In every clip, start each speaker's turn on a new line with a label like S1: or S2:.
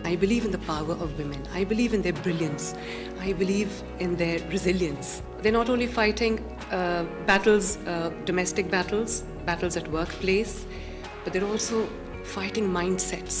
S1: I believe in the power of women. I believe in their brilliance. I believe in their resilience. They're not only fighting battles, domestic battles, battles at workplace, but they're also fighting mindsets.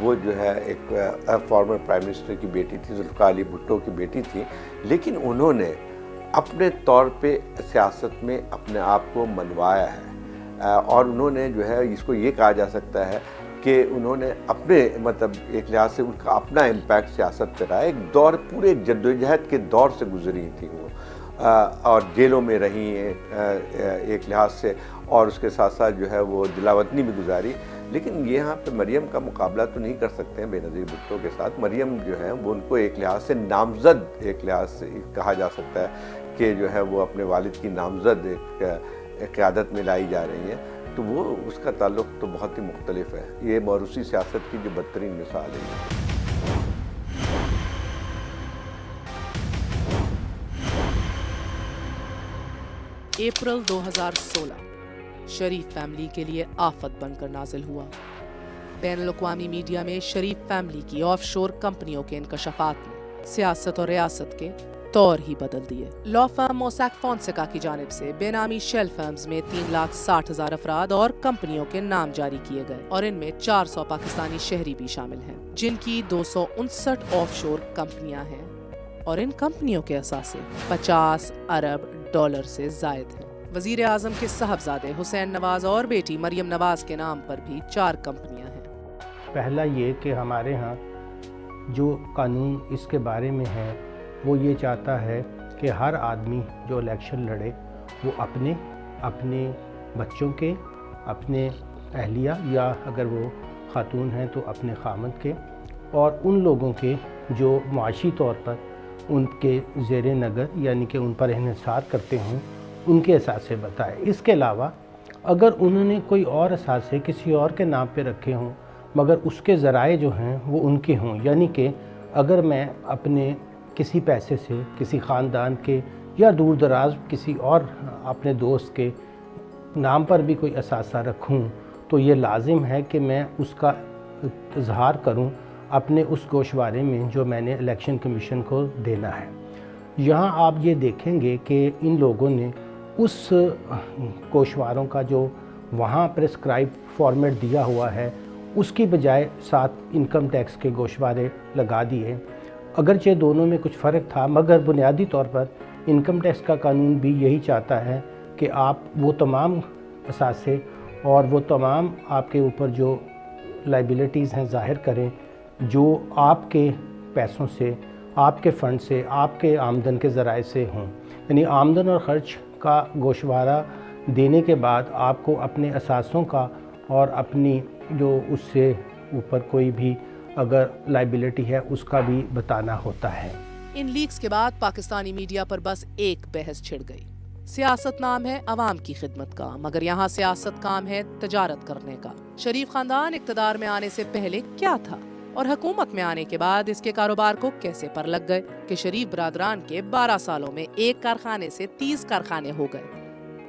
S2: وہ جو ہے ایک former prime minister کی بیٹی تھی، ذوالفقار علی بھٹو کی بیٹی تھی، لیکن انہوں نے اپنے طور پہ سیاست میں اپنے آپ کو منوایا ہے، اور انہوں نے جو ہے اس کو یہ کہا جا سکتا ہے کہ انہوں نے اپنے مطلب ایک لحاظ سے ان کا اپنا امپیکٹ سیاست پہ رہا ہے۔ ایک دور پورے جدوجہد کے دور سے گزری تھیں وہ، اور جیلوں میں رہی ہیں ایک لحاظ سے، اور اس کے ساتھ ساتھ جو ہے وہ جلاوطنی بھی گزاری، لیکن یہاں پہ مریم کا مقابلہ تو نہیں کر سکتے ہیں بے نظیر بھٹو کے ساتھ۔ مریم جو ہے وہ ان کو ایک لحاظ سے نامزد ایک لحاظ سے کہا جا سکتا ہے کہ جو ہے وہ اپنے والد کی نامزد ایک قیادت میں لائی جا رہی ہیں، تو وہ اس کا تعلق تو بہت ہی مختلف ہے۔ یہ موروثی سیاست کی جو بدترین مثال ہے۔
S3: اپریل 2016 شریف فیملی کے لیے آفت بن کر نازل ہوا۔ بین الاقوامی میڈیا میں شریف فیملی کی آف شور کمپنیوں کے انکشافات نے سیاست اور ریاست کے طور ہی بدل دیے۔ لا فرم موسیک فونسیکا کی جانب سے بے نامی شیل فرمز میں 3,60,000 افراد اور کمپنیوں کے نام جاری کیے گئے، اور ان میں 400 پاکستانی شہری بھی شامل ہیں، جن کی 259 آف شور کمپنیاں ہیں، اور ان کمپنیوں کے اثاثے 50 ارب ڈالر سے زائد ہیں۔ وزیر اعظم کے صاحبزادے حسین نواز اور بیٹی مریم نواز کے نام پر بھی 4 کمپنیاں ہیں۔
S4: پہلا یہ کہ ہمارے ہاں جو قانون اس کے بارے میں ہے وہ یہ چاہتا ہے کہ ہر آدمی جو الیکشن لڑے وہ اپنے بچوں کے، اپنے اہلیہ، یا اگر وہ خاتون ہیں تو اپنے خامند کے، اور ان لوگوں کے جو معاشی طور پر ان کے زیر نظر یعنی کہ ان پر انحصار کرتے ہوں، ان کے اثاثے بتائے۔ اس کے علاوہ اگر انہوں نے کوئی اور اثاثے کسی اور کے نام پہ رکھے ہوں مگر اس کے ذرائع جو ہیں وہ ان کے ہوں، یعنی کہ اگر میں اپنے کسی پیسے سے کسی خاندان کے یا دور دراز کسی اور اپنے دوست کے نام پر بھی کوئی اثاثہ رکھوں تو یہ لازم ہے کہ میں اس کا اظہار کروں اپنے اس گوشوارے میں جو میں نے الیکشن کمیشن کو دینا ہے۔ یہاں آپ یہ دیکھیں گے کہ ان لوگوں نے اس گوشواروں کا جو وہاں پرسکرائب فارمیٹ دیا ہوا ہے اس کی بجائے 7 انکم ٹیکس کے گوشوارے لگا دیے، اگرچہ دونوں میں کچھ فرق تھا، مگر بنیادی طور پر انکم ٹیکس کا قانون بھی یہی چاہتا ہے کہ آپ وہ تمام اثاثے اور وہ تمام آپ کے اوپر جو لائبلٹیز ہیں ظاہر کریں جو آپ کے پیسوں سے، آپ کے فنڈ سے، آپ کے آمدن کے ذرائع سے ہوں، یعنی آمدن اور خرچ کا گوشوارہ دینے کے بعد آپ کو اپنے اثاثوں کا اور اپنی جو اس سے اوپر کوئی بھی اگر لائبلٹی ہے اس کا بھی بتانا ہوتا ہے۔
S3: ان لیکس کے بعد پاکستانی میڈیا پر بس ایک بحث چھڑ گئی۔ سیاست نام ہے عوام کی خدمت کا، مگر یہاں سیاست کام ہے تجارت کرنے کا۔ شریف خاندان اقتدار میں آنے سے پہلے کیا تھا اور حکومت میں آنے کے بعد اس کے کاروبار کو کیسے پر لگ گئے کہ شریف برادران کے 12 سالوں میں ایک کارخانے سے 30 کارخانے ہو گئے؟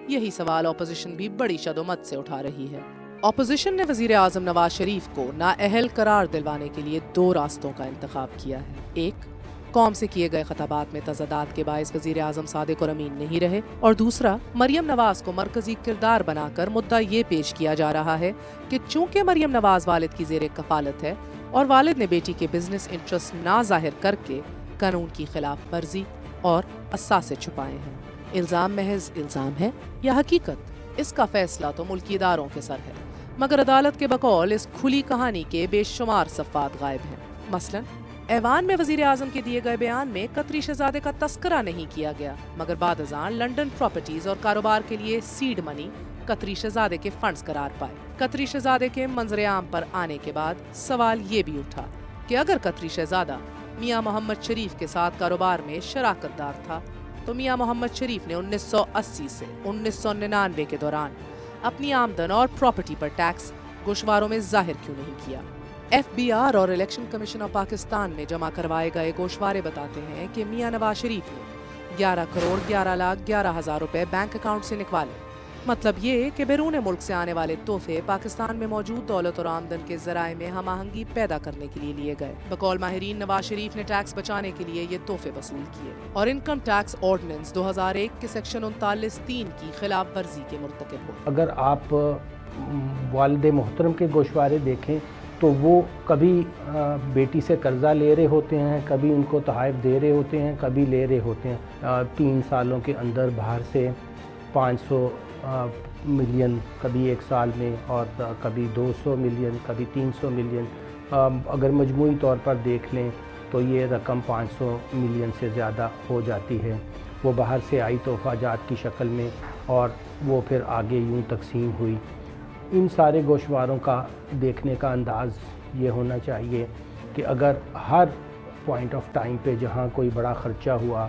S3: یہی سوال اپوزیشن بھی بڑی شدومت سے اٹھا رہی ہے۔ اپوزیشن نے وزیر اعظم نواز شریف کو نااہل قرار دلوانے کے لیے 2 راستوں کا انتخاب کیا ہے۔ ایک، قوم سے کیے گئے خطابات میں تضادات کے باعث وزیر اعظم صادق اور امین نہیں رہے، اور دوسرا، مریم نواز کو مرکزی کردار بنا کر مدعا یہ پیش کیا جا رہا ہے کہ چونکہ مریم نواز والد کی زیر کفالت ہے اور والد نے بیٹی کے بزنس انٹرسٹ نہ ظاہر کر کے قانون کی خلاف ورزی اور اثاثے چھپائے ہیں۔ الزام محض الزام ہے یا حقیقت؟ اس کا فیصلہ تو ملکی اداروں کے سر ہے، مگر عدالت کے بقول اس کھلی کہانی کے بے شمار صفات غائب ہیں۔ مثلا ایوان میں وزیر اعظم کے دیے گئے بیان میں قطری شہزادے کا تذکرہ نہیں کیا گیا، مگر بعد ازاں لنڈن پراپرٹیز اور کاروبار کے لیے سیڈ منی قطری شہزادے کے فنڈز قرار پائے۔ قطری شہزادے کے منظر عام پر آنے کے بعد سوال یہ بھی اٹھا کہ اگر قطری شہزادہ میاں محمد شریف کے ساتھ کاروبار میں شراکت دار تھا تو میاں محمد شریف نے 1980 سے 1999 کے دوران اپنی آمدن اور پراپرٹی پر ٹیکس گوشواروں میں ظاہر کیوں نہیں کیا؟ ایف بی آر اور الیکشن کمیشن آف پاکستان میں جمع کروائے گئے گوشوارے بتاتے ہیں کہ میاں نواز شریف نے 11,11,11,000 روپے بینک اکاؤنٹ سے نکالے۔ مطلب یہ کہ بیرون ملک سے آنے والے تحفے پاکستان میں موجود دولت اور آمدن کے ذرائع میں ہم آہنگی پیدا کرنے کے لیے لیے گئے۔ بقول ماہرین، نواز شریف نے ٹیکس بچانے کے لیے یہ تحفے وصول کیے اور انکم ٹیکس آرڈیننس 2001 کے سیکشن 39(3) کی خلاف ورزی کے مرتکب ہوئے۔
S4: اگر آپ والد محترم کے گوشوارے دیکھیں تو وہ کبھی بیٹی سے قرضہ لے رہے ہوتے ہیں، کبھی ان کو تحائف دے رہے ہوتے ہیں، کبھی لے رہے ہوتے ہیں۔ 3 سالوں کے اندر باہر سے 500 ملین کبھی 1 سال میں، اور کبھی 200 ملین، کبھی 300 ملین، اگر مجموعی طور پر دیکھ لیں تو یہ رقم 500 ملین سے زیادہ ہو جاتی ہے۔ وہ باہر سے آئی تحفہ جات کی شکل میں، اور وہ پھر آگے یوں تقسیم ہوئی۔ ان سارے گوشواروں کا دیکھنے کا انداز یہ ہونا چاہیے کہ اگر ہر پوائنٹ آف ٹائم پہ جہاں کوئی بڑا خرچہ ہوا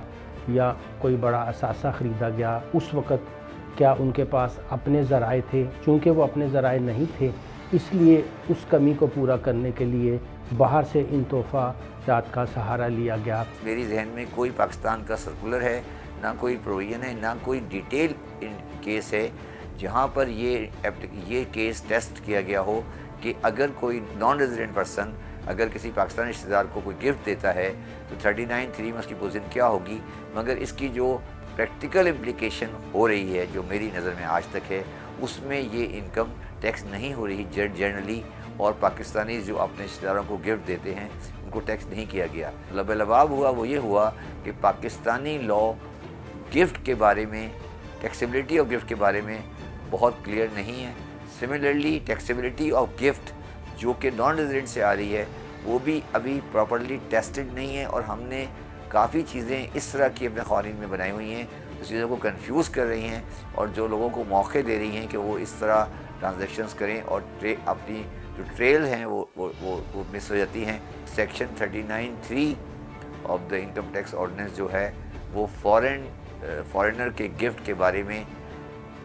S4: یا کوئی بڑا اثاثہ خریدا گیا، اس وقت کیا ان کے پاس اپنے ذرائع تھے؟ چونکہ وہ اپنے ذرائع نہیں تھے، اس لیے اس کمی کو پورا کرنے کے لیے باہر سے ان تحفہ جات کا سہارا لیا گیا۔
S5: میری ذہن میں کوئی پاکستان کا سرکولر ہے، نہ کوئی پروویژن ہے، نہ کوئی ڈیٹیل کیس ہے جہاں پر یہ کیس ٹیسٹ کیا گیا ہو کہ اگر کوئی نان ریزیڈنٹ پرسن اگر کسی پاکستانی رشتہ دار کو کوئی گفٹ دیتا ہے تو 39(3) میں اس کی پوزیشن کیا ہوگی۔ مگر اس کی جو پریکٹیکل امپلیکیشن ہو رہی ہے، جو میری نظر میں آج تک ہے، اس میں یہ انکم ٹیکس نہیں ہو رہی جنرلی، اور پاکستانی جو اپنے رشتہ داروں کو گفٹ دیتے ہیں ان کو ٹیکس نہیں کیا گیا۔ لب لباب ہوا وہ یہ ہوا کہ پاکستانی لا گفٹ کے بارے میں، ٹیکسیبلٹی آف گفٹ کے بارے میں بہت کلیئر نہیں ہے۔ سملرلی ٹیکسیبلٹی آف گفٹ جو کہ نان ریزیڈنٹ سے آ رہی ہے وہ بھی ابھی پراپرلی ٹیسٹڈ نہیں ہے، اور ہم نے کافی چیزیں اس طرح کی اپنے قوانین میں بنائی ہوئی ہیں جو چیزوں کو کنفیوز کر رہی ہیں، اور جو لوگوں کو موقع دے رہی ہیں کہ وہ اس طرح ٹرانزیکشنز کریں، اور اپنی جو ٹریل ہیں وہ مس ہو جاتی ہیں۔ Section 39(3) of the income tax ordinance جو ہے وہ فارنر کے گفٹ کے بارے میں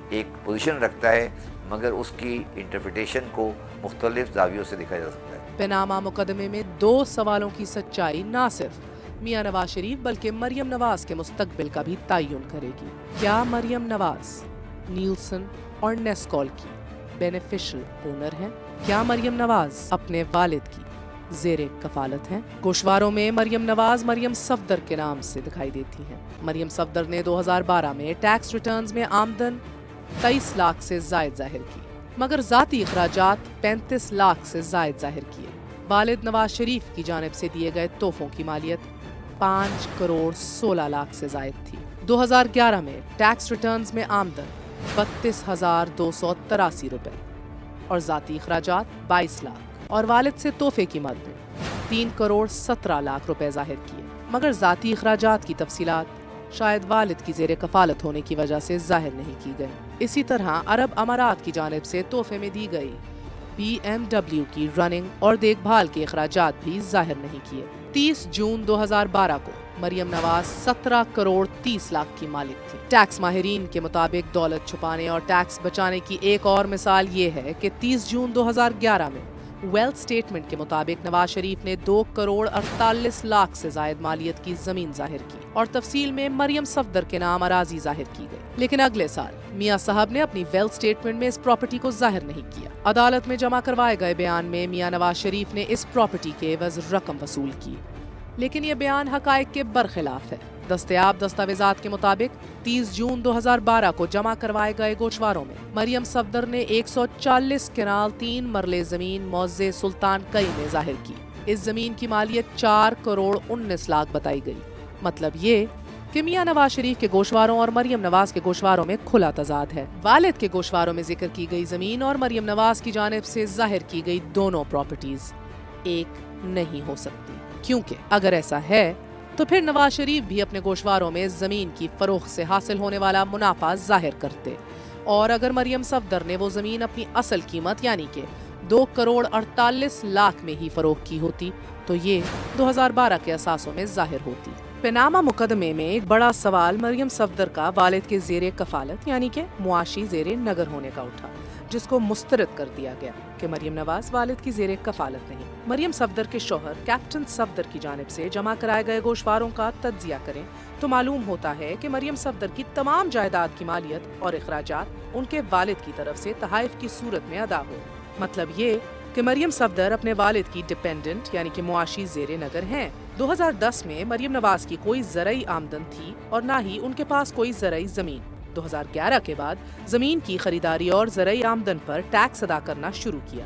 S5: ایک پوزیشن رکھتا ہے، مگر اس کی انٹرپریٹیشن کو مختلف زاویوں سے دیکھا جا سکتا ہے۔
S3: پاناما مقدمے میں 2 سوالوں کی سچائی نہ صرف میاں نواز شریف بلکہ مریم نواز کے مستقبل کا بھی تعین کرے گی۔ کیا مریم نواز نیلسن اور نیسکول کی بینیفیشل اونر ہیں؟ کیا مریم نواز اپنے والد کی زیر کفالت ہیں؟ گوشواروں میں مریم نواز مریم صفدر کے نام سے دکھائی دیتی ہیں۔ مریم صفدر نے 2012 میں ٹیکس ریٹرنز میں آمدن 23 لاکھ سے زائد ظاہر کی، مگر ذاتی اخراجات 35 لاکھ سے زائد ظاہر کیے۔ والد نواز شریف کی جانب سے دیے گئے تحفوں کی مالیت 5 کروڑ 16 لاکھ سے زائد تھی۔ 2011 میں ٹیکس ریٹرنز میں آمدن 32,283 روپے اور ذاتی اخراجات 22 لاکھ، اور والد سے تحفے کی مد میں 3 کروڑ 17 لاکھ روپے ظاہر کیے، مگر ذاتی اخراجات کی تفصیلات شاید والد کی زیر کفالت ہونے کی وجہ سے ظاہر نہیں کی گئی۔ اسی طرح عرب امارات کی جانب سے تحفے میں دی گئی BMW کی رننگ اور دیکھ بھال کے اخراجات بھی ظاہر نہیں کیے۔ 30 جون 2012 کو مریم نواز 17 کروڑ 30 لاکھ کی مالک تھی۔ ٹیکس ماہرین کے مطابق دولت چھپانے اور ٹیکس بچانے کی ایک اور مثال یہ ہے کہ 30 جون 2011 میں ویلتھ سٹیٹمنٹ کے مطابق نواز شریف نے 2 کروڑ 48 لاکھ سے زائد مالیت کی زمین ظاہر کی، اور تفصیل میں مریم صفدر کے نام اراضی ظاہر کی گئی۔ لیکن اگلے سال میاں صاحب نے اپنی ویلتھ سٹیٹمنٹ میں اس پراپرٹی کو ظاہر نہیں کیا۔ عدالت میں جمع کروائے گئے بیان میں میاں نواز شریف نے اس پراپرٹی کے عوض رقم وصول کی، لیکن یہ بیان حقائق کے برخلاف ہے۔ دستیاب دستاویزات کے مطابق 30 جون 2012 کو جمع کروائے گئے گوشواروں میں مریم صفدر نے 140 کنال 3 مرلے زمین موضع سلطان کئی میں ظاہر کی۔ اس زمین کی مالیت 4 کروڑ 19 لاکھ بتائی گئی۔ مطلب یہ کہ میاں نواز شریف کے گوشواروں اور مریم نواز کے گوشواروں میں کھلا تضاد ہے۔ والد کے گوشواروں میں ذکر کی گئی زمین اور مریم نواز کی جانب سے ظاہر کی گئی دونوں پراپرٹیز ایک نہیں ہو سکتی، کیونکہ اگر ایسا ہے تو پھر نواز شریف بھی اپنے گوشواروں میں زمین کی فروخت سے حاصل ہونے والا منافع ظاہر کرتے، اور اگر مریم صفدر نے وہ زمین اپنی اصل قیمت یعنی کہ 2 کروڑ 48 لاکھ میں ہی فروخت کی ہوتی تو یہ 2012 کے اثاثوں میں ظاہر ہوتی۔ پاناما مقدمے میں ایک بڑا سوال مریم صفدر کا والد کے زیر کفالت یعنی کہ معاشی زیر نگر ہونے کا اٹھا، جس کو مسترد کر دیا گیا کہ مریم نواز والد کی زیر کفالت نہیں۔ مریم صفدر کے شوہر کیپٹن صفدر کی جانب سے جمع کرائے گئے گوشواروں کا تجزیہ کریں تو معلوم ہوتا ہے کہ مریم صفدر کی تمام جائیداد کی مالیت اور اخراجات ان کے والد کی طرف سے تحائف کی صورت میں ادا ہو۔ مطلب یہ کہ مریم صفدر اپنے والد کی ڈیپینڈنٹ یعنی کہ معاشی زیر نگر ہیں۔ 2010 میں مریم نواز کی کوئی زرعی آمدن تھی اور نہ ہی ان کے پاس کوئی زرعی زمین۔ 2011 کے بعد زمین کی خریداری اور زرعی آمدن پر ٹیکس ادا کرنا شروع کیا،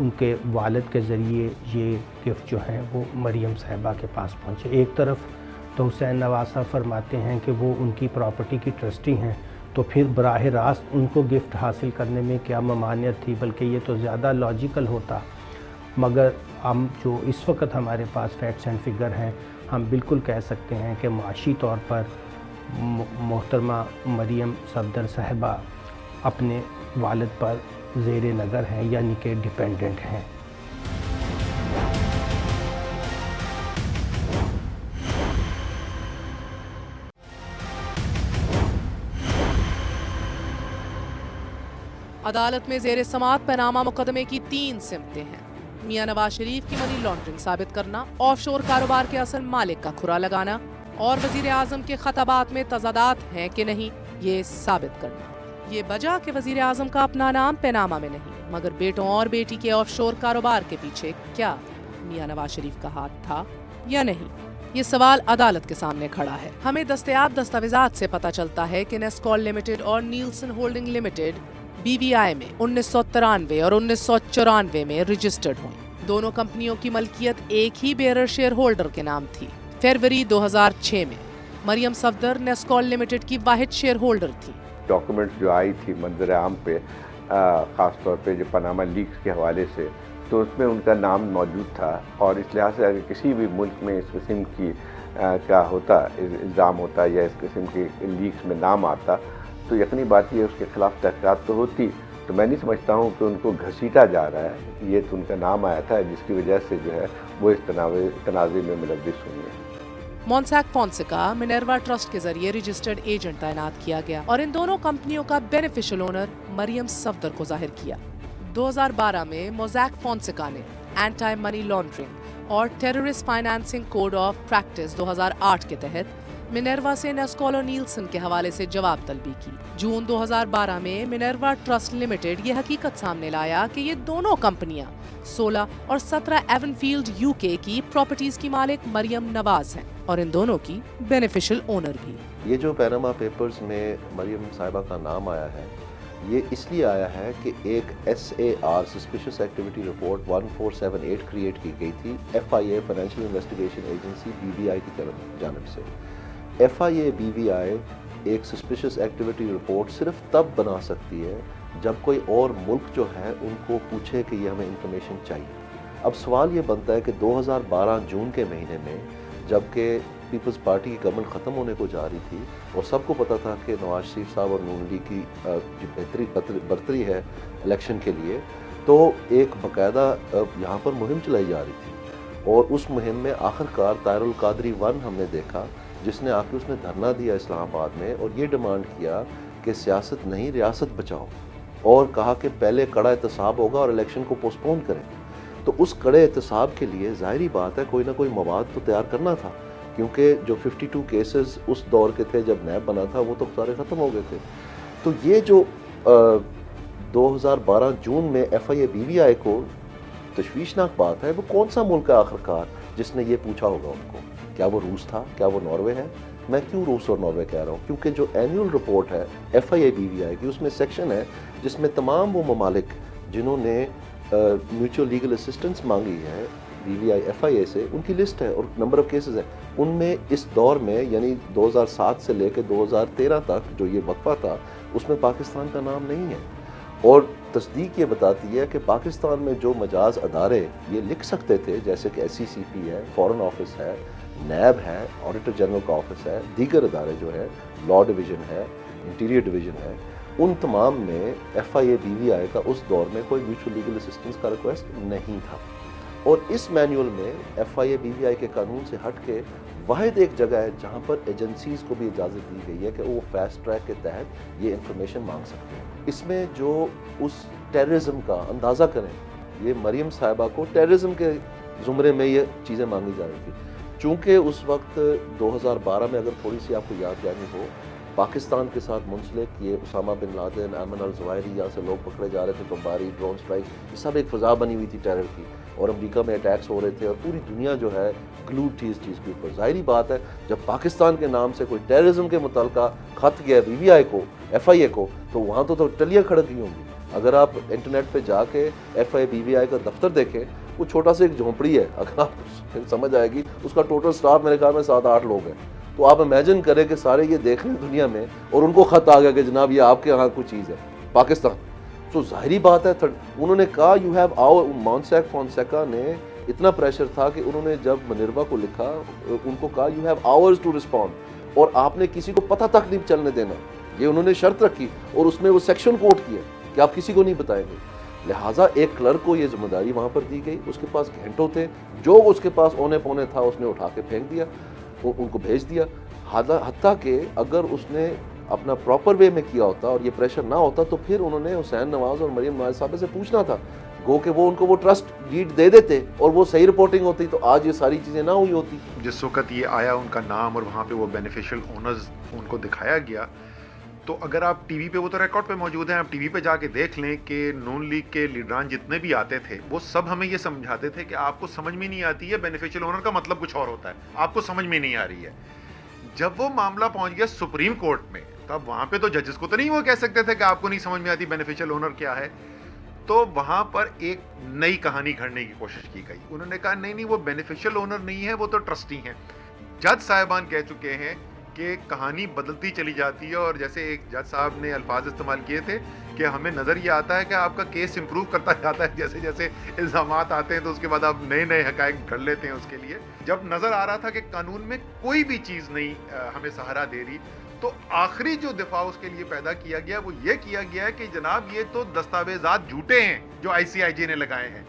S4: ان کے والد کے ذریعے یہ گفٹ جو ہیں وہ مریم صاحبہ کے پاس پہنچے۔ ایک طرف تو حسین نواز صاحب فرماتے ہیں کہ وہ ان کی پراپرٹی کی ٹرسٹی ہیں، تو پھر براہ راست ان کو گفٹ حاصل کرنے میں کیا ممانعت تھی، بلکہ یہ تو زیادہ لاجیکل ہوتا۔ مگر ہم جو اس وقت ہمارے پاس فیکٹس اینڈ فگر ہیں، ہم بالکل کہہ سکتے ہیں کہ معاشی طور پر محترمہ مریم صفدر صاحبہ اپنے والد پر زیر نظر ہیں، یعنی کہ ڈیپینڈنٹ ہیں۔
S3: عدالت میں زیر سماعت پاناما مقدمے کی 3 سمتیں ہیں۔ میاں نواز شریف کی منی لانڈرنگ ثابت کرنا، آف شور کاروبار کے اصل مالک کا کھرا لگانا اور وزیر اعظم کے خطابات میں تضادات ہیں کہ نہیں، یہ ثابت کرنا۔ یہ وجہ کہ وزیر اعظم کا اپنا نام پاناما میں نہیں، مگر بیٹوں اور بیٹی کے آف شور کاروبار کے پیچھے کیا میاں نواز شریف کا ہاتھ تھا یا نہیں، یہ سوال عدالت کے سامنے کھڑا ہے۔ ہمیں دستیاب دستاویزات سے پتہ چلتا ہے کہ نیسکول لمیٹڈ اور نیلسن ہولڈنگ لمیٹڈ BVI میں 1993 اور 1994 میں رجسٹرڈ ہوئی۔ دونوں کمپنیوں کی ملکیت ایک ہی بیئرر شیئر ہولڈر کے نام تھی۔ فروری 2006 میں مریم صفدر نیسکول لمیٹڈ کی واحد شیئر ہولڈر تھی۔
S2: ڈاکومنٹس جو آئی تھی منظر عام پہ، خاص طور پہ جو پاناما لیکس کے حوالے سے، تو اس میں ان کا نام موجود تھا، اور اس لحاظ سے اگر کسی بھی ملک میں اس قسم کی کا ہوتا الزام ہوتا یا اس قسم کے لیکس میں نام آتا تو یقینی بات یہ اس کے خلاف تحقیقات تو ہوتی۔ تو میں نہیں سمجھتا ہوں کہ ان کو گھسیٹا جا رہا ہے، یہ تو ان کا نام آیا تھا جس کی وجہ سے جو ہے وہ اس تنازع میں ملوث ہوئی ہیں۔
S3: مونسیک فونسیکا منیروا ٹرسٹ کے ذریعے رجسٹرڈ ایجنٹ تعینات کیا گیا اور ان دونوں کمپنیوں کا بینیفیشل اونر مریم صفدر کو ظاہر کیا۔ 2012 میں موزیک فونسیکا نے اینٹی منی لانڈرنگ اور terrorist financing code of practice 2008 کے تحت منیروا سے نیسکول اور نیلسن کے حوالے سے جواب طلبی کی۔ جون 2012 میں منیروا ٹرسٹ لمیٹڈ یہ حقیقت سامنے لایا کہ یہ دونوں کمپنیاں 16 اور 17 ایون فیلڈ UK کی پراپرٹیز کی مالک مریم نواز ہیں اور ان دونوں کی بینیفیشل اونر بھی۔
S6: یہ جو پاناما پیپرز میں مریم صاحبہ کا نام آیا ہے، یہ اس لیے آیا ہے کہ ایک SAR suspicious activity report 1478 create کی گئی تھی FIA financial investigation agency BVI کی جانب سے۔ FIA BVI ایک سسپیشس ایکٹیویٹی رپورٹ صرف تب بنا سکتی ہے جب کوئی اور ملک جو ہے ان کو پوچھے کہ یہ ہمیں انفارمیشن چاہیے۔ اب سوال یہ بنتا ہے کہ 2012 جون کے مہینے میں جب کہ پیپلز پارٹی کی گورنمنٹ ختم ہونے کو جا رہی تھی اور سب کو پتا تھا کہ نواز شریف صاحب اور نون لیگ کی جو برتری ہے الیکشن کے لیے، تو ایک باقاعدہ یہاں پر مہم چلائی جا رہی تھی، اور اس مہم میں آخرکار طاہر القادری 1 ہم نے دیکھا جس نے آ کے اس نے دھرنا دیا اسلام آباد میں اور یہ ڈیمانڈ کیا کہ سیاست نہیں ریاست بچاؤ، اور کہا کہ پہلے کڑا احتساب ہوگا اور الیکشن کو پوسٹ پون کریں۔ تو اس کڑے احتساب کے لیے ظاہری بات ہے کوئی نہ کوئی مواد تو تیار کرنا تھا، کیونکہ جو 52 کیسز اس دور کے تھے جب نیب بنا تھا وہ تو سارے ختم ہو گئے تھے۔ تو یہ جو 2012 جون میں FIA BVI کو تشویشناک بات ہے، وہ کون سا ملک ہے آخرکار جس نے یہ پوچھا ہوگا ان کو؟ کیا وہ روس تھا؟ کیا وہ ناروے ہے؟ میں کیوں روس اور ناروے کہہ رہا ہوں؟ کیونکہ جو اینیول رپورٹ ہے FIA BVI کی، اس میں سیکشن ہے جس میں تمام وہ ممالک جنہوں نے میوچل لیگل اسسٹنس مانگی ہے BVI FIA سے، ان کی لسٹ ہے اور نمبر آف کیسز ہے۔ ان میں اس دور میں یعنی 2007 سے لے کے 2013 تک جو یہ وقفہ تھا اس میں پاکستان کا نام نہیں ہے، اور تصدیق یہ بتاتی ہے کہ پاکستان میں جو مجاز ادارے یہ لکھ سکتے تھے جیسے کہ SCCP ہے، فورن آفس ہے، نیب ہے، آڈیٹر جنرل کا آفس ہے، دیگر ادارے جو ہے، لا ڈویژن ہے، انٹیریئر ڈویژن ہے، ان تمام میں FIA BVI کا اس دور میں کوئی میوچل لیگل اسسٹنس کا ریکویسٹ نہیں تھا۔ اور اس مینیول میں FIA BVI کے قانون سے ہٹ کے واحد ایک جگہ ہے جہاں پر ایجنسیز کو بھی اجازت دی گئی ہے کہ وہ فاسٹ ٹریک کے تحت یہ انفارمیشن مانگ سکتے ہیں۔ اس میں جو اس ٹیررزم کا اندازہ کریں، یہ مریم صاحبہ کو ٹیررزم کے زمرے میں یہ چیزیں مانگی جا رہی تھی، چونکہ اس وقت 2012 میں اگر تھوڑی سی آپ کو یاد دہانی ہو، پاکستان کے ساتھ منسلک یہ اسامہ بن لادن، ایمن الظواہری، یہاں سے لوگ پکڑے جا رہے تھے، بمباری، ڈرون سٹرائک، یہ سب ایک فضا بنی ہوئی تھی ٹیرر کی، اور امریکہ میں اٹیکس ہو رہے تھے اور پوری دنیا جو ہے گلوڈ تھی اس چیز کے اوپر۔ ظاہری بات ہے جب پاکستان کے نام سے کوئی ٹیررزم کے متعلقہ خط گیا BVI کو، FIA کو، تو وہاں تو ٹلیاں کھڑک گئی ہوں گی۔ اگر آپ انٹرنیٹ پہ جا کے FIBBI کا دفتر دیکھیں، وہ چھوٹا سا ایک جھونپڑی ہے، اگر آپ سمجھ آئے گی، اس کا ٹوٹل سٹاف میرے خیال میں 7-8 لوگ ہیں. تو آپ امیجن کریں کہ سارے یہ دیکھ رہے ہیں دنیا میں، اور ان کو خط آ گیا کہ جناب یہ آپ کے یہاں کوئی چیز ہے پاکستان. تو ظاہری بات ہے انہوں نے کہا یو ہیو آور، مونسیک فونسیکا نے اتنا پریشر تھا کہ انہوں نے جب منروا کو لکھا ان کو کہا you have hours to respond, اور آپ نے کسی کو پتہ تک نہیں چلنے دینا. یہ انہوں نے شرط رکھی اور اس میں وہ سیکشن کوٹ کیا کہ آپ کسی کو نہیں بتائیں گے. لہٰذا ایک کلرک کو یہ ذمہ داری وہاں پر دی گئی، اس کے پاس گھنٹوں تھے، جو اس کے پاس اونے پونے تھا اس نے اٹھا کے پھینک دیا، ان کو بھیج دیا. حتیٰ کہ اگر اس نے اپنا پراپر وے میں کیا ہوتا اور یہ پریشر نہ ہوتا تو پھر انہوں نے حسین نواز اور مریم نواز صاحبہ سے پوچھنا تھا، گو کہ وہ ان کو وہ ٹرسٹ ڈیڈ دے دیتے اور وہ صحیح رپورٹنگ ہوتی تو آج یہ ساری چیزیں نہ ہوئی ہوتی.
S7: جس وقت یہ آیا ان کا نام اور وہاں پہ وہ بینیفیشل اونرز ان کو دکھایا گیا، تو اگر آپ ٹی وی پہ، وہ تو ریکارڈ پہ موجود ہیں، آپ ٹی وی پہ جا کے دیکھ لیں کہ نون لیگ کے لیڈران جتنے بھی آتے تھے وہ سب ہمیں یہ سمجھاتے تھے کہ آپ کو سمجھ میں نہیں آتی ہے بینیفیشل اونر کا مطلب کچھ اور ہوتا ہے، آپ کو سمجھ میں نہیں آ رہی ہے. جب وہ معاملہ پہنچ گیا سپریم کورٹ میں، تب وہاں پہ تو ججز کو تو نہیں وہ کہہ سکتے تھے کہ آپ کو نہیں سمجھ میں آتی بینیفیشل اونر کیا ہے. تو وہاں پر ایک نئی کہانی گھڑنے کی کوشش کی گئی. انہوں نے کہا نہیں وہ بینیفیشل اونر نہیں ہے، وہ تو ٹرسٹی ہیں. جج صاحبان کہہ چکے ہیں کہ کہانی بدلتی چلی جاتی ہے، اور جیسے ایک جج صاحب نے الفاظ استعمال کیے تھے کہ ہمیں نظر یہ آتا ہے کہ آپ کا کیس امپروو کرتا جاتا ہے، جیسے جیسے الزامات آتے ہیں تو اس کے بعد آپ نئے نئے حقائق گھڑ لیتے ہیں اس کے لیے. جب نظر آ رہا تھا کہ قانون میں کوئی بھی چیز نہیں ہمیں سہارا دے رہی، تو آخری جو دفاع اس کے لیے پیدا کیا گیا وہ یہ کیا گیا ہے کہ جناب یہ تو دستاویزات جھوٹے ہیں جو ICIJ نے لگائے ہیں.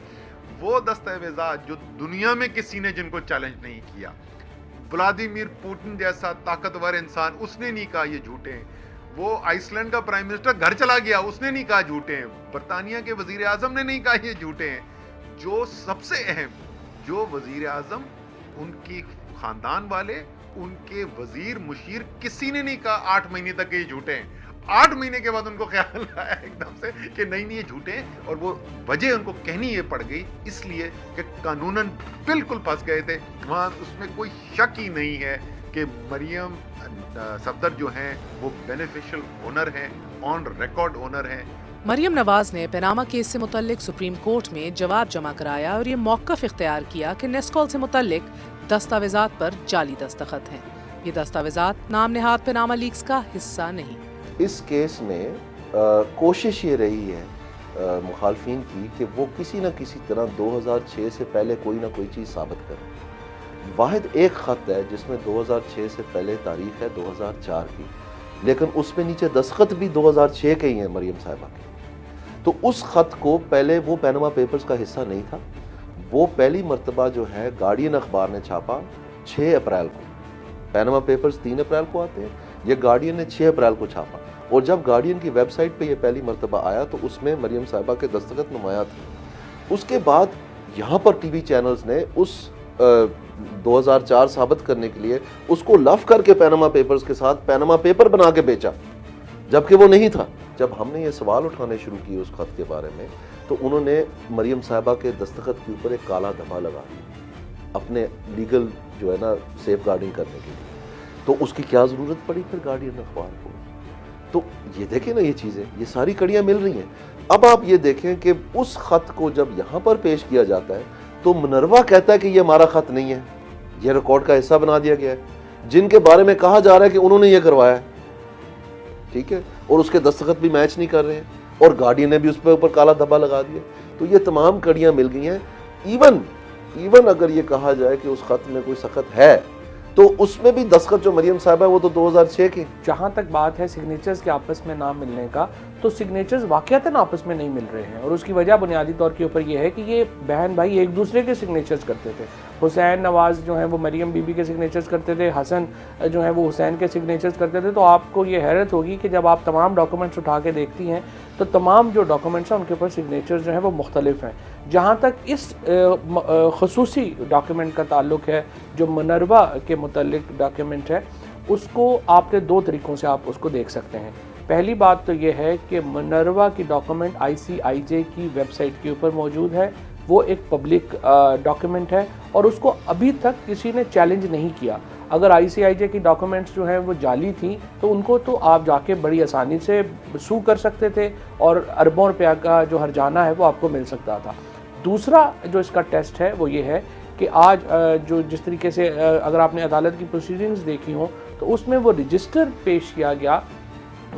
S7: وہ دستاویزات جو دنیا میں کسی نے جن کو چیلنج نہیں کیا، ولادیمیر پوٹن جیسا طاقتور انسان، اس نے نہیں کہا یہ جھوٹے ہیں. وہ آئس لینڈ کا پرائم منسٹر گھر چلا گیا، اس نے نہیں کہا جھوٹے ہیں. برطانیہ کے وزیر اعظم نے نہیں کہا یہ جھوٹے ہیں. جو سب سے اہم، جو وزیر اعظم، ان کی خاندان والے، ان کے وزیر مشیر، کسی نے نہیں کہا 8 مہینے تک یہ جھوٹے ہیں. 8 مہینے کے بعد ان کو خیال آیا ایک دم سے کہ نہیں یہ جھوٹے ہیں، اور وہ وجہ ان کو کہنی یہ پڑ گئی اس لیے کہ قانوناً بالکل پھنس گئے تھے. وہاں اس میں کوئی شک ہی نہیں ہے کہ مریم صفدر جو ہیں وہ بینیفیشل اونر ہیں، آن ریکارڈ اونر ہیں.
S3: مریم نواز نے پیناما کیس سے متعلق سپریم کورٹ میں جواب جمع کرایا اور یہ موقف اختیار کیا کہ نیسکول سے متعلق دستاویزات پر جعلی دستخط ہیں. یہ دستاویزات نام نہاد پیناما لیکس کا حصہ نہیں.
S6: اس کیس میں کوشش یہ رہی ہے مخالفین کی کہ وہ کسی نہ کسی طرح 2006 سے پہلے کوئی نہ کوئی چیز ثابت کریں. واحد ایک خط ہے جس میں 2006 سے پہلے تاریخ ہے 2004 کی، لیکن اس میں نیچے دستخط بھی 2006 کے ہی ہیں مریم صاحبہ کے. تو اس خط کو پہلے وہ پیناما پیپرز کا حصہ نہیں تھا. وہ پہلی مرتبہ جو ہے گارڈین اخبار نے چھاپا 6 اپریل کو. پیناما پیپرز 3 اپریل کو آتے ہیں، یہ گارڈین نے 6 اپریل کو چھاپا. اور جب گارڈین کی ویب سائٹ پہ یہ پہلی مرتبہ آیا تو اس میں مریم صاحبہ کے دستخط نمایاں تھے. اس کے بعد یہاں پر ٹی وی چینلز نے اس 2004 ثابت کرنے کے لیے اس کو لف کر کے پیناما پیپرز کے ساتھ پیناما پیپر بنا کے بیچا، جبکہ وہ نہیں تھا. جب ہم نے یہ سوال اٹھانے شروع کیے اس خط کے بارے میں تو انہوں نے مریم صاحبہ کے دستخط کے اوپر ایک کالا دھبا لگا دیا اپنے لیگل جو ہے نا سیف گارڈنگ کرنے کے لیے. تو اس کی کیا ضرورت پڑی پھر گارڈین اخبار کو؟ تو یہ دیکھیں نا یہ چیزیں، یہ ساری کڑیاں مل رہی ہیں. اب آپ یہ دیکھیں کہ اس خط کو جب یہاں پر پیش کیا جاتا ہے تو منروا کہتا ہے کہ یہ ہمارا خط نہیں ہے، یہ ریکارڈ کا حصہ بنا دیا گیا ہے، جن کے بارے میں کہا جا رہا ہے کہ انہوں نے یہ کروایا ہے. ٹھیک ہے، اور اس کے دستخط بھی میچ نہیں کر رہے ہیں، اور گارڈین نے بھی اس پہ اوپر کالا دھبا لگا دیا. تو یہ تمام کڑیاں مل گئی ہیں. ایون اگر یہ کہا جائے کہ اس خط میں کوئی سخت ہے تو اس میں بھی دستخط جو مریم صاحبہ ہے وہ تو 2006 کے.
S4: جہاں تک بات ہے سگنیچرز کے آپس میں نہ ملنے کا، تو سگنیچرز واقعتاً آپس میں نہیں مل رہے ہیں، اور اس کی وجہ بنیادی طور کے اوپر یہ ہے کہ یہ بہن بھائی ایک دوسرے کے سگنیچرز کرتے تھے. حسین نواز جو ہیں وہ مریم بی بی کے سگنیچرز کرتے تھے، حسن جو ہیں وہ حسین کے سگنیچرز کرتے تھے. تو آپ کو یہ حیرت ہوگی کہ جب آپ تمام ڈاکومنٹس اٹھا کے دیکھتی ہیں تو تمام جو ڈاکومنٹس ہیں ان کے اوپر سگنیچرز جو ہیں وہ مختلف ہیں. جہاں تک اس خصوصی ڈاکیومنٹ کا تعلق ہے جو منروا کے متعلق ڈاکیومنٹ ہے، اس کو آپ نے 2 طریقوں سے آپ اس کو دیکھ سکتے ہیں. پہلی بات تو یہ ہے کہ منروا کی ڈاکیومنٹ ICIJ کی ویب سائٹ کے اوپر موجود ہے.
S8: وہ ایک پبلک ڈاکیومنٹ ہے اور اس کو ابھی تک کسی نے چیلنج نہیں کیا. اگر ICIJ کی ڈاکیومنٹس جو ہیں وہ جعلی تھیں تو ان کو تو آپ جا کے بڑی آسانی سے سو کر سکتے تھے اور اربوں روپیہ کا جو ہرجانہ ہے وہ آپ کو مل سکتا تھا. دوسرا جو اس کا ٹیسٹ ہے وہ یہ ہے کہ آج جو جس طریقے سے اگر آپ نے عدالت کی پروسیڈنگز دیکھی ہوں تو اس میں وہ رجسٹر پیش کیا گیا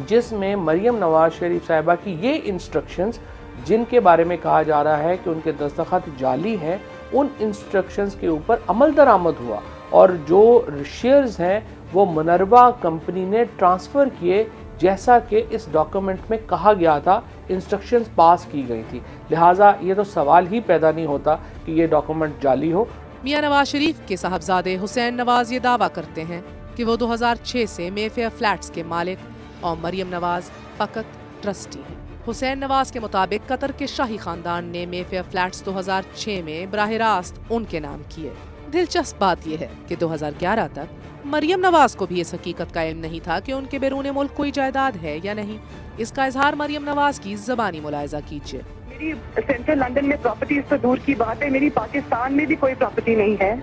S8: جس میں مریم نواز شریف صاحبہ کی یہ انسٹرکشنز جن کے بارے میں کہا جا رہا ہے کہ ان کے دستخط جعلی ہیں، ان انسٹرکشنز کے اوپر عمل درآمد ہوا اور جو شیئرز ہیں وہ منروا کمپنی نے ٹرانسفر کیے جیسا کہ اس ڈاکیومنٹ میں کہا گیا تھا، انسٹرکشنز پاس کی گئی تھی. لہٰذا یہ تو سوال ہی پیدا نہیں ہوتا کہ یہ ڈاکیومنٹ جعلی ہو.
S3: میاں نواز شریف کے صاحبزادے حسین نواز یہ دعویٰ کرتے ہیں کہ وہ 2006 سے مے فیئر فلیٹس کے مالک اور مریم نواز فقط ٹرسٹی ہیں. حسین نواز کے مطابق قطر کے شاہی خاندان نے مے فیئر فلیٹس 2006 میں براہ راست ان کے نام کیے. دلچسپ بات یہ ہے کہ 2011 تک مریم نواز کو بھی اس حقیقت کا علم نہیں تھا کہ ان کے بیرون ملک کوئی جائیداد ہے یا نہیں. اس کا اظہار مریم نواز کی زبانی ملاحظہ کیجیے.
S9: میری سینٹرل لندن میں پراپرٹیز تو دور کی بات ہے، میری پاکستان میں بھی کوئی پراپرٹی نہیں ہے.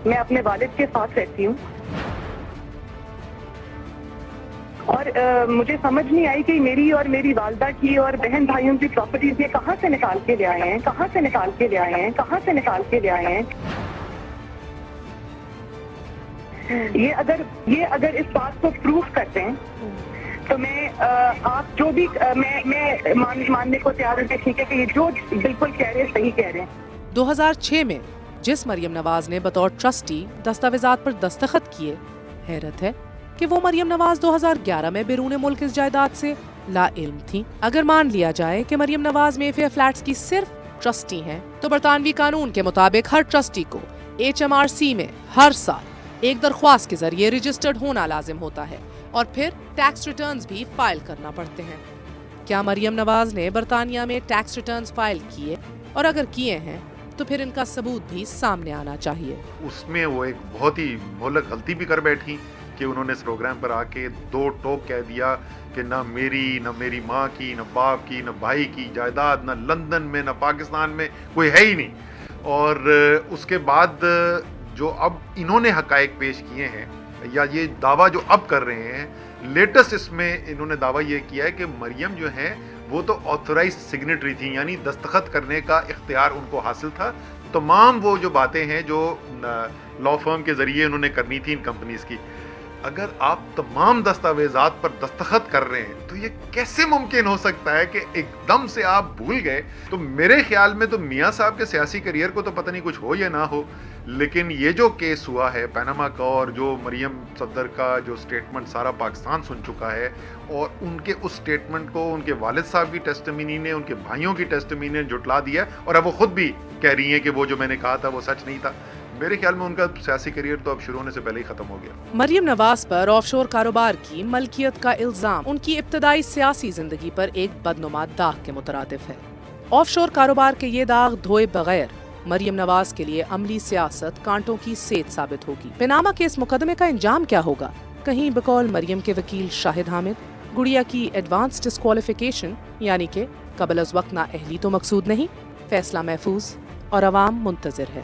S9: میں اپنے والد کے ساتھ رہتی ہوں اور مجھے سمجھ نہیں آئی کہ میری اور میری والدہ کی اور بہن بھائیوں کی پراپرٹیز یہ کہاں سے نکال کے لے آئے ہیں، کہاں سے نکال کے لے آئے ہیں، کہاں سے نکال کے لے آئے ہیں. یہ اگر اس بات کو پروف کرتے ہیں تو میں آپ جو بھی میں ماننے کو تیار ہوں. ٹھیک ہے کہ یہ جو بالکل کہہ رہے ہیں صحیح کہہ رہے ہیں.
S3: 2006 میں جس مریم نواز نے بطور ٹرسٹی دستاویزات پر دستخط کیے، حیرت ہے کہ وہ مریم نواز 2011 میں بیرون ملک اس جائیداد سے لا علم تھی. اگر مان لیا جائے کہ مریم نواز مے فیئر فلیٹس کی صرف ٹرسٹی ہیں تو برطانوی قانون کے مطابق ہر ٹرسٹی کو HMRC میں ہر سال ایک درخواست کے ذریعے رجسٹرڈ ہونا لازم ہوتا ہے اور پھر ٹیکس ریٹرنز بھی فائل کرنا پڑتے ہیں. کیا مریم نواز نے برطانیہ میں ٹیکس ریٹرنز فائل کیے؟ اور اگر کیے ہیں تو پھر ان کا ثبوت بھی سامنے آنا چاہیے.
S7: اس میں وہ ایک بہت ہی مہلک غلطی بھی کر بیٹھی کہ انہوں نے اس پروگرام پر آ کے دو ٹوک کہہ دیا کہ نہ میری ماں کی، نہ باپ کی، نہ بھائی کی جائیداد نہ لندن میں نہ پاکستان میں کوئی ہے ہی نہیں. اور اس کے بعد جو اب انہوں نے حقائق پیش کیے ہیں یا یہ دعویٰ جو اب کر رہے ہیں، لیٹسٹ اس میں انہوں نے دعویٰ یہ کیا ہے کہ مریم جو ہیں وہ تو آتھورائز سگنیٹری تھیں، یعنی دستخط کرنے کا اختیار ان کو حاصل تھا. تمام وہ جو باتیں ہیں جو لا فرم کے ذریعے انہوں نے کرنی تھی ان کمپنیز کی، اگر آپ تمام دستاویزات پر دستخط کر رہے ہیں تو یہ کیسے ممکن ہو سکتا ہے کہ ایک دم سے آپ بھول گئے؟ تو میرے خیال میں تو میاں صاحب کے سیاسی کریئر کو تو پتہ نہیں کچھ ہو یا نہ ہو، لیکن یہ جو کیس ہوا ہے پیناما کا اور جو مریم صدر کا جو سٹیٹمنٹ سارا پاکستان سن چکا ہے، اور ان کے اس سٹیٹمنٹ کو ان کے والد صاحب کی ٹیسٹیمنی نے، ان کے بھائیوں کی ٹیسٹیمنی نے جھٹلا دیا اور اب وہ خود بھی کہہ رہی ہیں کہ وہ جو میں نے کہا تھا وہ سچ نہیں تھا. میرے خیال میں ان کا سیاسی کریئر تو اب شروع ہونے سے پہلے ہی ختم ہو گیا.
S3: مریم نواز پر آف شور کاروبار کی ملکیت کا الزام ان کی ابتدائی سیاسی زندگی پر ایک بدنما داغ کے مترادف ہے. آف شور کاروبار کے یہ داغ دھوئے بغیر مریم نواز کے لیے عملی سیاست کانٹوں کی سیت ثابت ہوگی. پیناما کے اس مقدمے کا انجام کیا ہوگا؟ کہیں بقول مریم کے وکیل شاہد حامد گڑیا کی ایڈوانس ڈسکوالیفیکیشن یعنی کہ قبل از وقت نااہلی تو مقصود نہیں. فیصلہ محفوظ اور عوام منتظر ہے.